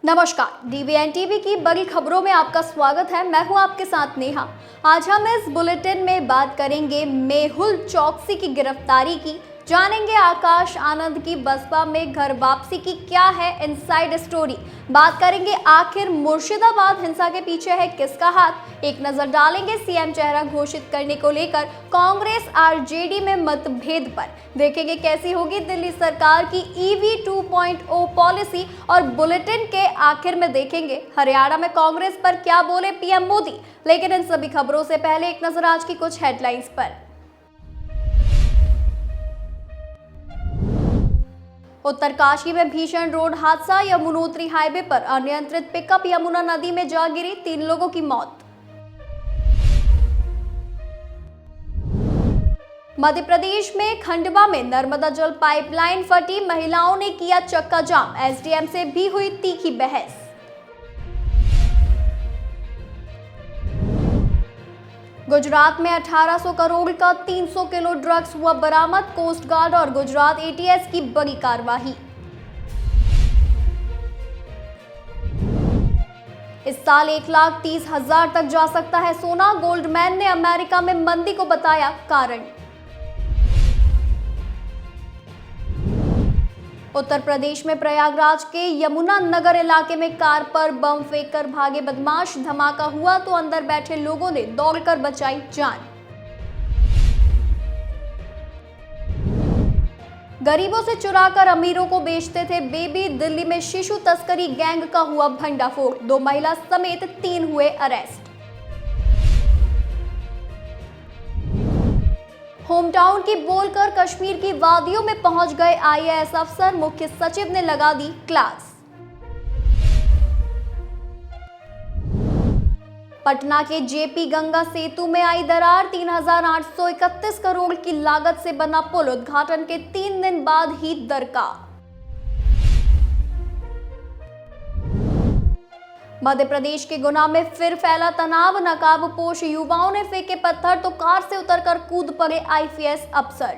नमस्कार, डीवीएन टीवी की बड़ी खबरों में आपका स्वागत है। मैं हूं आपके साथ नेहा। आज हम इस बुलेटिन में बात करेंगे मेहुल चौकसी की गिरफ्तारी की, जानेंगे आकाश आनंद की बसपा में घर वापसी की क्या है इनसाइड स्टोरी, बात करेंगे आखिर मुर्शिदाबाद हिंसा के पीछे है किसका हाथ, एक नजर डालेंगे सीएम चेहरा घोषित करने को लेकर कांग्रेस आरजेडी में मतभेद पर, देखेंगे कैसी होगी दिल्ली सरकार की ईवी 2.0 पॉलिसी और बुलेटिन के आखिर में देखेंगे हरियाणा में कांग्रेस पर क्या बोले पीएम मोदी। लेकिन इन सभी खबरों से पहले एक नजर आज की कुछ हेडलाइंस पर। उत्तरकाशी में भीषण रोड हादसा, यमुनोत्री हाईवे पर अनियंत्रित पिकअप यमुना नदी में जा गिरी, 3 लोगों की मौत। मध्य प्रदेश में खंडवा में नर्मदा जल पाइपलाइन फटी, महिलाओं ने किया चक्का जाम, एसडीएम से भी हुई तीखी बहस। गुजरात में 1800 करोड़ का 300 किलो ड्रग्स हुआ बरामद, कोस्ट गार्ड और गुजरात एटीएस की बड़ी कार्रवाई। इस साल 1,30,000 तक जा सकता है सोना, गोल्डमैन ने अमेरिका में मंदी को बताया कारण। उत्तर प्रदेश में प्रयागराज के यमुना नगर इलाके में कार पर बम फेंककर भागे बदमाश, धमाका हुआ तो अंदर बैठे लोगों ने दौड़कर बचाई जान। गरीबों से चुराकर अमीरों को बेचते थे बेबी, दिल्ली में शिशु तस्करी गैंग का हुआ भंडाफोड़, 2 महिला समेत 3 हुए अरेस्ट। होम टाउन की बोलकर कश्मीर की वादियों में पहुंच गए आईएएस अफसर, मुख्य सचिव ने लगा दी क्लास। पटना के जेपी गंगा सेतु में आई दरार, 3,831 करोड़ की लागत से बना पुल उद्घाटन के 3 दिन बाद ही दरकार। मध्य प्रदेश के गुना में फिर फैला तनाव, नकाबपोश युवाओं ने फेंके पत्थर तो कार से उतरकर कूद पड़े आईपीएस अफसर।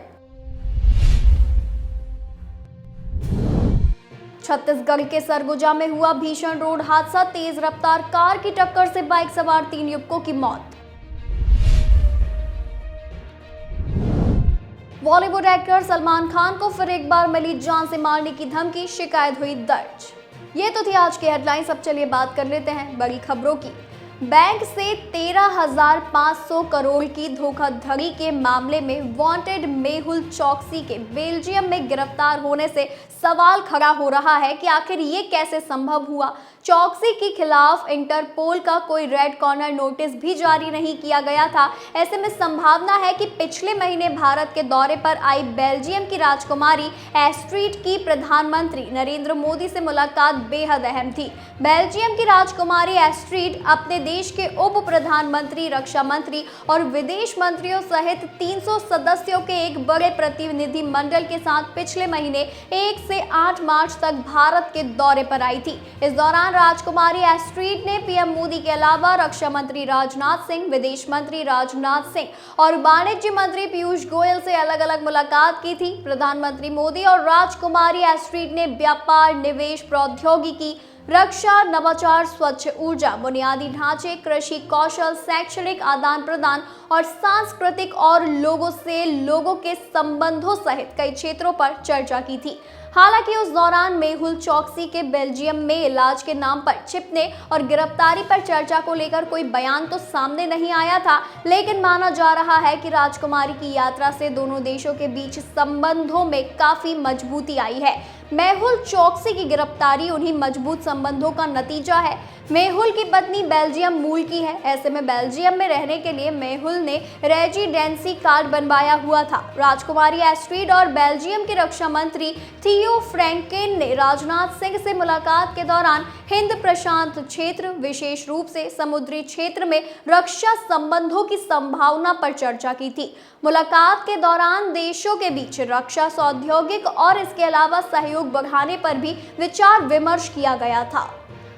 छत्तीसगढ़ के सरगुजा में हुआ भीषण रोड हादसा, तेज रफ्तार कार की टक्कर से बाइक सवार 3 युवकों की मौत। बॉलीवुड एक्टर सलमान खान को फिर एक बार मिली जान से मारने की धमकी, शिकायत हुई दर्ज। ये तो थी आज की हेडलाइंस। अब चलिए बात कर लेते हैं बड़ी खबरों की। बैंक से 13,500 करोड़ की धोखाधड़ी के मामले में वांटेड मेहुल चौकसी के बेल्जियम में गिरफ्तार होने से सवाल खड़ा हो रहा है कि आखिर ये कैसे संभव हुआ। चौकसी के खिलाफ इंटरपोल का कोई रेड कॉर्नर नोटिस भी जारी नहीं किया गया था। ऐसे में संभावना है कि पिछले महीने भारत के दौरे पर आई बेल्जियम की राजकुमारी एस्ट्रीड की प्रधानमंत्री नरेंद्र मोदी से मुलाकात बेहद अहम थी। बेल्जियम की राजकुमारी एस्ट्रीड अपने देश के उप प्रधानमंत्री, रक्षा मंत्री और विदेश मंत्रियों सहित 300 सदस्यों के एक बड़े प्रतिनिधि मंडल के साथ पिछले महीने 1 से 8 मार्च तक भारत के दौरे पर आई थी। इस दौरान राजकुमारी एस्ट्रीड ने पीएम मोदी के अलावा रक्षा मंत्री राजनाथ सिंह, विदेश मंत्री राजनाथ सिंह और वाणिज्य मंत्री पीयूष गोयल से अलग अलग मुलाकात की थी। प्रधानमंत्री मोदी और राजकुमारी एस्ट्रीड ने व्यापार, निवेश, प्रौद्योगिकी, रक्षा, नवाचार, स्वच्छ ऊर्जा, बुनियादी ढांचे, कृषि कौशल, शैक्षणिक आदान प्रदान और सांस्कृतिक और लोगों के संबंधों सहित कई क्षेत्रों पर चर्चा की थी। हालांकि उस दौरान मेहुल चौकसी के बेल्जियम में इलाज के नाम पर छिपने और गिरफ्तारी पर चर्चा को लेकर कोई बयान तो सामने नहीं आया था, लेकिन माना जा रहा है कि राजकुमारी की यात्रा से दोनों देशों के बीच संबंधों में काफी मजबूती आई है। मेहुल चौकसी की गिरफ्तारी उन्हीं मजबूत संबंधों का नतीजा है। मेहुल की पत्नी बेल्जियम मूल की है। ऐसे में बेल्जियम में रहने के लिए मेहुल ने रेजिडेंसी कार्ड बनवाया हुआ था। राजकुमारी एस्ट्रीड और बेल्जियम के रक्षा मंत्री थियो फ्रैंकेन ने राजनाथ सिंह से मुलाकात के दौरान हिंद प्रशांत क्षेत्र, विशेष रूप से समुद्री क्षेत्र में रक्षा संबंधों की संभावना पर चर्चा की थी। मुलाकात के दौरान देशों के बीच रक्षा, औद्योगिक और इसके अलावा सहयोग बढ़ाने पर भी विचार विमर्श किया गया था।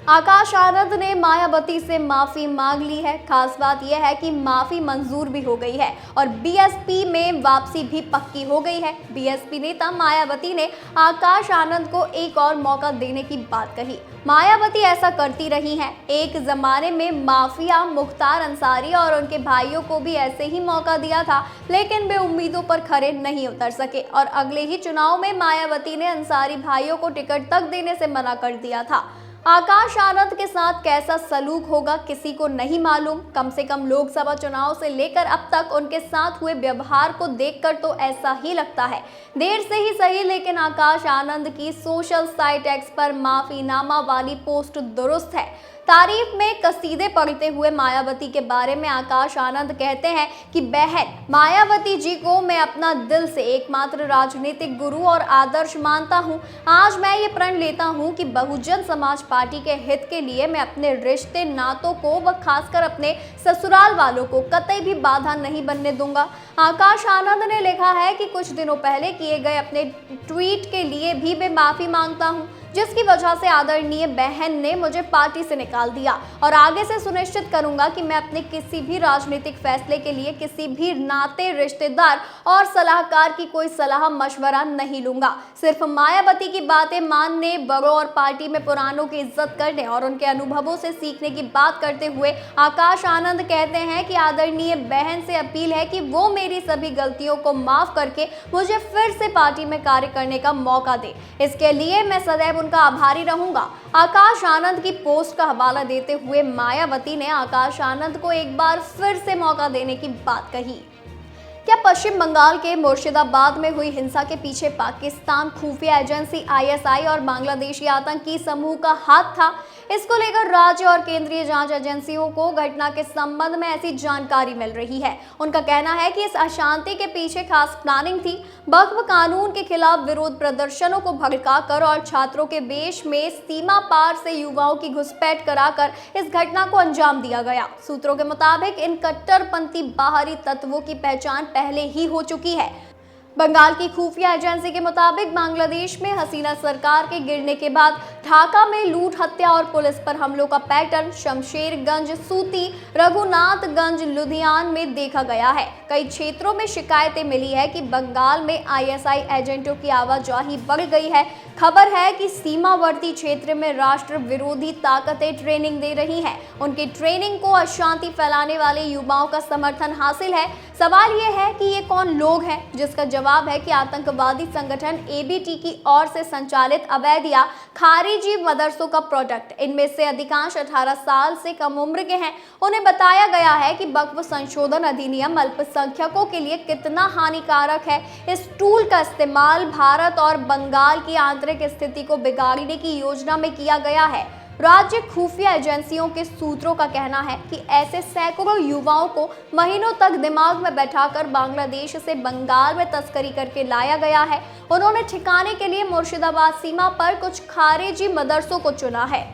आकाश आनंद ने मायावती से माफी मांग ली है। खास बात यह है कि माफी मंजूर भी हो गई है और बीएसपी में वापसी भी पक्की हो गई है। बीएसपी नेता मायावती ने आकाश आनंद को एक और मौका देने की बात कही। मायावती ऐसा करती रही हैं। एक जमाने में माफिया मुख्तार अंसारी और उनके भाइयों को भी ऐसे ही मौका दिया था, लेकिन वे उम्मीदों पर खरे नहीं उतर सके और अगले ही चुनाव में मायावती ने अंसारी भाइयों को टिकट तक देने से मना कर दिया था। आकाश आनंद के साथ कैसा सलूक होगा किसी को नहीं मालूम। कम से कम लोकसभा चुनाव से लेकर अब तक उनके साथ हुए व्यवहार को देखकर तो ऐसा ही लगता है। देर से ही सही, लेकिन आकाश आनंद की सोशल साइट एक्स पर माफीनामा वाली पोस्ट दुरुस्त है। तारीफ में कसीदे पढ़ते हुए मायावती के बारे में आकाश आनंद कहते हैं कि बहन मायावती जी को मैं अपना दिल से एकमात्र राजनीतिक गुरु और आदर्श मानता हूं। आज मैं ये प्रण लेता हूं कि बहुजन समाज पार्टी के हित के लिए मैं अपने रिश्ते नातों को व खासकर अपने ससुराल वालों को कतई भी बाधा नहीं बनने दूंगा। आकाश आनंद ने लिखा है कि कुछ दिनों पहले किए गए अपने ट्वीट के लिए भी मैं माफी मांगता हूं, जिसकी वजह से आदरणीय बहन ने मुझे पार्टी से निकाल दिया और आगे से सुनिश्चित करूंगा कि मैं अपने किसी भी राजनीतिक फैसले के लिए किसी भी नाते रिश्तेदार और सलाहकार की कोई सलाह मशवरा नहीं लूंगा। सिर्फ मायावती की बातें मानने, बड़ों और पार्टी में पुरानों की इज्जत करने और उनके अनुभवों से सीखने की बात करते हुए आकाश आनंद कहते हैं कि आदरणीय बहन से अपील है कि वो मेरी सभी गलतियों को माफ करके मुझे फिर से पार्टी में कार्य करने का मौका दे। इसके लिए मैं सदैव उनका आभारी रहूंगा। आकाश आनंद की पोस्ट का हवाला देते हुए मायावती ने आकाश आनंद को एक बार फिर से मौका देने की बात कही। क्या पश्चिम बंगाल के मुर्शिदाबाद में हुई हिंसा के पीछे पाकिस्तान खुफिया एजेंसी आईएसआई और बांग्लादेशी आतंकी समूह का हाथ था? इसको लेकर राज्य और केंद्रीय जांच एजेंसियों को घटना के संबंध में ऐसी जानकारी मिल रही है। उनका कहना है कि इस अशांति के पीछे खास प्लानिंग थी। वक्फ कानून के खिलाफ विरोध प्रदर्शनों को भड़काकर और छात्रों के वेश में सीमा पार से युवाओं की घुसपैठ कराकर इस घटना को अंजाम दिया गया। सूत्रों के मुताबिक इन कट्टरपंथी बाहरी तत्वों की पहचान पहले ही हो चुकी है। बंगाल की खुफिया एजेंसी के मुताबिक बांग्लादेश में हसीना सरकार के गिरने के बाद ढाका में लूट, हत्या और पुलिस पर हमलों का पैटर्न शमशेरगंज, सूती, रघुनाथगंज, लुधियान में देखा गया है। कई क्षेत्रों में शिकायतें मिली है कि बंगाल में आईएसआई एजेंटों की आवाजाही बढ़ गई है। खबर है कि सीमावर्ती क्षेत्र में राष्ट्र विरोधी ताकतें ट्रेनिंग दे रही हैं। उनकी ट्रेनिंग को अशांति फैलाने वाले युवाओं का समर्थन हासिल है। सवाल यह है कि ये कौन लोग हैं? जिसका जवाब है कि आतंकवादी संगठन एबीटी की ओर से संचालित अवैध या खारिजी मदरसों का प्रोडक्ट। इनमें से अधिकांश 18 साल से कम उम्र के हैं। उन्हें बताया गया है कि वक्फ संशोधन अधिनियम अल्पसंख्यकों के लिए कितना हानिकारक है। इस टूल का इस्तेमाल भारत और बंगाल की आंतरिक स्थिति को बिगाड़ने की योजना में किया गया है। राज्य खुफिया एजेंसियों के सूत्रों का कहना है कि ऐसे सैकड़ों युवाओं को महीनों तक दिमाग में बैठाकर बांग्लादेश से बंगाल में तस्करी करके लाया गया है। उन्होंने ठिकाने के लिए मुर्शिदाबाद सीमा पर कुछ खारिजी मदरसों को चुना है।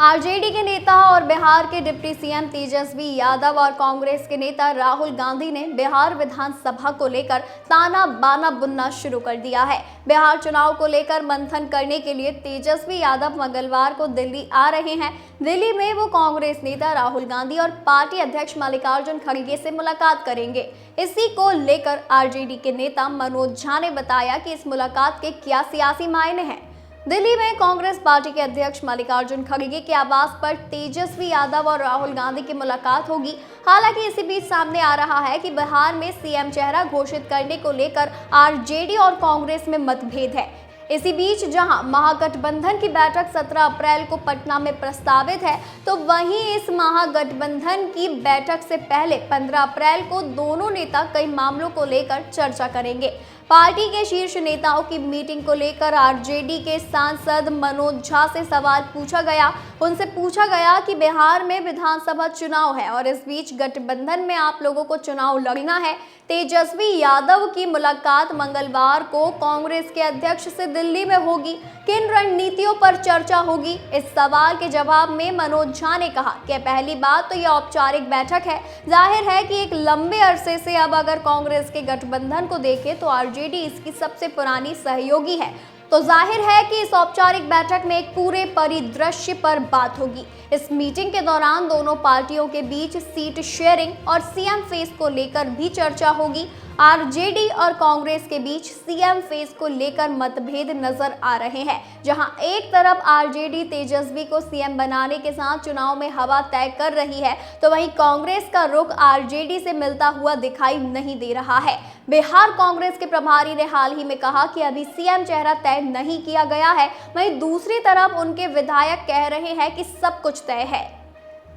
आरजेडी के नेता और बिहार के डिप्टी सीएम तेजस्वी यादव और कांग्रेस के नेता राहुल गांधी ने बिहार विधानसभा को लेकर ताना बाना बुनना शुरू कर दिया है। बिहार चुनाव को लेकर मंथन करने के लिए तेजस्वी यादव मंगलवार को दिल्ली आ रहे हैं। दिल्ली में वो कांग्रेस नेता राहुल गांधी और पार्टी अध्यक्ष मल्लिकार्जुन खड़गे से मुलाकात करेंगे। इसी को लेकर आरजेडी के नेता मनोज झा ने बताया कि इस मुलाकात के क्या सियासी मायने हैं। दिल्ली में कांग्रेस पार्टी के अध्यक्ष मल्लिकार्जुन खड़गे के आवास पर तेजस्वी यादव और राहुल गांधी की मुलाकात होगी। हालांकि इसी बीच सामने आ रहा है कि बिहार में सीएम चेहरा घोषित करने को लेकर आरजेडी और कांग्रेस में मतभेद है। इसी बीच जहां महागठबंधन की बैठक 17 अप्रैल को पटना में प्रस्तावित है, तो वहीं इस महागठबंधन की बैठक से पहले 15 अप्रैल को दोनों नेता कई मामलों को लेकर चर्चा करेंगे। पार्टी के शीर्ष नेताओं की मीटिंग को लेकर आरजेडी के सांसद मनोज झा से सवाल पूछा गया। उनसे पूछा गया कि बिहार में विधानसभा चुनाव है और इस बीच गठबंधन में आप लोगों को चुनाव लड़ना है। तेजस्वी यादव की मुलाकात मंगलवार को कांग्रेस के अध्यक्ष से दिल्ली में होगी। किन रणनीतियों पर चर्चा होगी? इस सवाल के जवाब में मनोज झा ने कहा कि पहली बात तो यह औपचारिक बैठक है। जाहिर है कि एक लंबे अरसे से अब अगर कांग्रेस के गठबंधन को देखें तो आरजेडी इसकी सबसे पुरानी सहयोगी है। तो जाहिर है कि इस औपचारिक बैठक में एक पूरे परिदृश्य पर बात होगी। इस मीटिंग के दौरान दोनों पार्टियों के बीच सीट शेयरिंग और सीएम फेस को लेकर भी चर्चा होगी। आरजेडी और कांग्रेस के बीच सीएम फेस को लेकर मतभेद नजर आ रहे हैं, जहां एक तरफ आरजेडी तेजस्वी को सीएम बनाने के साथ चुनाव में हवा तय कर रही है, तो वहीं कांग्रेस का रुख आरजेडी से मिलता हुआ दिखाई नहीं दे रहा है। बिहार कांग्रेस के प्रभारी ने हाल ही में कहा कि अभी सीएम चेहरा तय नहीं किया गया है, वहीं दूसरी तरफ उनके विधायक कह रहे हैं कि सब कुछ तय है।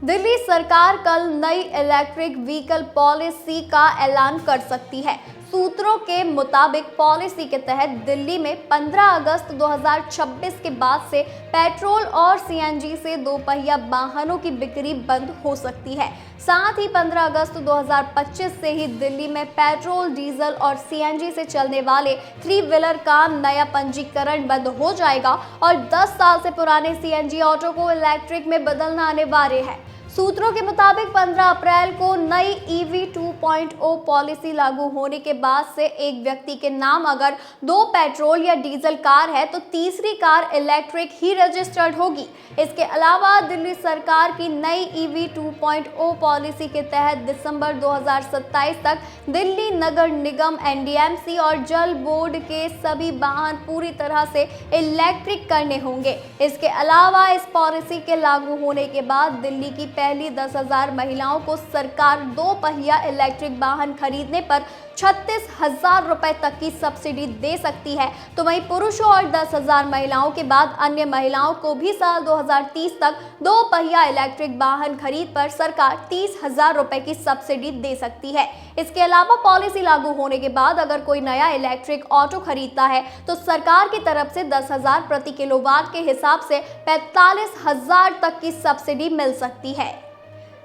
दिल्ली सरकार कल नई इलेक्ट्रिक व्हीकल पॉलिसी का ऐलान कर सकती है। सूत्रों के मुताबिक पॉलिसी के तहत दिल्ली में 15 अगस्त 2026 के बाद से पेट्रोल और सीएनजी से दोपहिया वाहनों की बिक्री बंद हो सकती है। साथ ही 15 अगस्त 2025 से ही दिल्ली में पेट्रोल, डीजल और सीएनजी से चलने वाले 3 व्हीलर का नया पंजीकरण बंद हो जाएगा और 10 साल से पुराने सीएनजी ऑटो को इलेक्ट्रिक में बदलना अनिवार्य है। सूत्रों के मुताबिक 15 अप्रैल को नई EV 2.0 पॉलिसी लागू होने के बाद से एक व्यक्ति के नाम अगर 2 पेट्रोल या डीजल कार है तो तीसरी कार इलेक्ट्रिक ही रजिस्टर्ड होगी। इसके अलावा दिल्ली सरकार की नई EV 2.0 पॉलिसी के तहत दिसंबर 2027 तक दिल्ली नगर निगम, NDMC और जल बोर्ड के सभी वाहन पूरी तरह से इलेक्ट्रिक करने होंगे। इसके अलावा इस पॉलिसी के लागू होने के बाद दिल्ली की पहली 10,000 महिलाओं को सरकार 2 पहिया इलेक्ट्रिक वाहन खरीदने पर 36,000 रुपए तक की सब्सिडी दे सकती है। तो वहीं पुरुषों और 10,000 महिलाओं के बाद अन्य महिलाओं को भी साल 2030 तक 2 पहिया इलेक्ट्रिक वाहन खरीद पर सरकार 30,000 रुपए की सब्सिडी दे सकती है। इसके अलावा पॉलिसी लागू होने के बाद अगर कोई नया इलेक्ट्रिक ऑटो खरीदता है तो सरकार की तरफ से 10,000 प्रति किलोवाट के हिसाब से 45,000 तक की सब्सिडी मिल सकती है।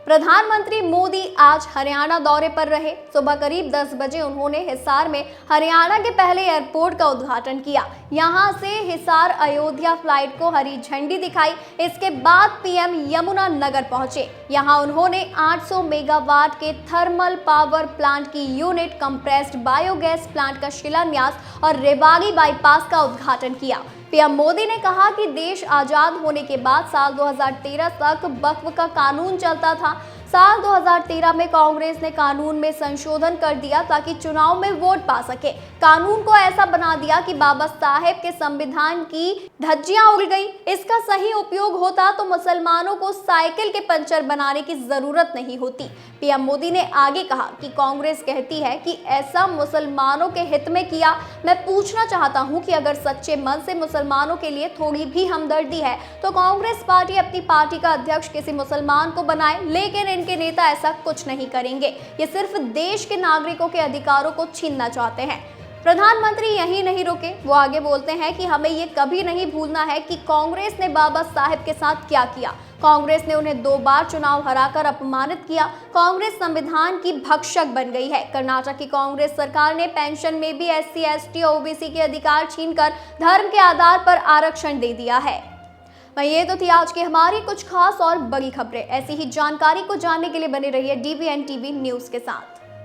प्रधानमंत्री मोदी आज हरियाणा दौरे पर रहे। सुबह करीब 10 बजे उन्होंने हिसार में हरियाणा के पहले एयरपोर्ट का उद्घाटन किया। यहां से हिसार अयोध्या फ्लाइट को हरी झंडी दिखाई। इसके बाद पीएम यमुना नगर पहुंचे। यहां उन्होंने 800 मेगावाट के थर्मल पावर प्लांट की यूनिट, कंप्रेस्ड बायोगैस प्लांट का शिलान्यास और रेवाड़ी बाईपास का उद्घाटन किया। पीएम मोदी ने कहा कि देश आजाद होने के बाद साल 2013 तक वक्फ का कानून चलता था। साल 2013 में कांग्रेस ने कानून में संशोधन कर दिया ताकि चुनाव में वोट पा सके। कानून को ऐसा बना दिया कि बाबा साहेब के संविधान की धज्जियां उड़ गई। इसका सही उपयोग होता तो मुसलमानों को साइकिल के पंचर बनाने की जरूरत नहीं होती। पीएम मोदी ने आगे कहा कि कांग्रेस कहती है कि ऐसा मुसलमानों के हित में किया। मैं पूछना चाहता हूं कि अगर सच्चे मन से मुसलमानों के लिए थोड़ी भी हमदर्दी है तो कांग्रेस पार्टी अपनी पार्टी का अध्यक्ष किसी मुसलमान को बनाए, लेकिन इनके नेता ऐसा कुछ नहीं करेंगे। ये सिर्फ देश के नागरिकों के अधिकारों को छीनना चाहते हैं। प्रधानमंत्री यही नहीं रुके, वो आगे बोलते हैं कि हमें ये कभी नहीं भूलना है कि कांग्रेस ने बाबा साहेब के साथ क्या किया। कांग्रेस ने उन्हें 2 बार चुनाव हराकर अपमानित किया। कांग्रेस संविधान की भक्षक बन गई है। कर्नाटक की कांग्रेस सरकार ने पेंशन में भी SC, ST, OBC के अधिकार छीनकर धर्म के आधार पर आरक्षण दे दिया है। ये तो थी आज की हमारी कुछ खास और बड़ी खबरें। ऐसी ही जानकारी को जानने के लिए बने रहिए DVN TV न्यूज के साथ।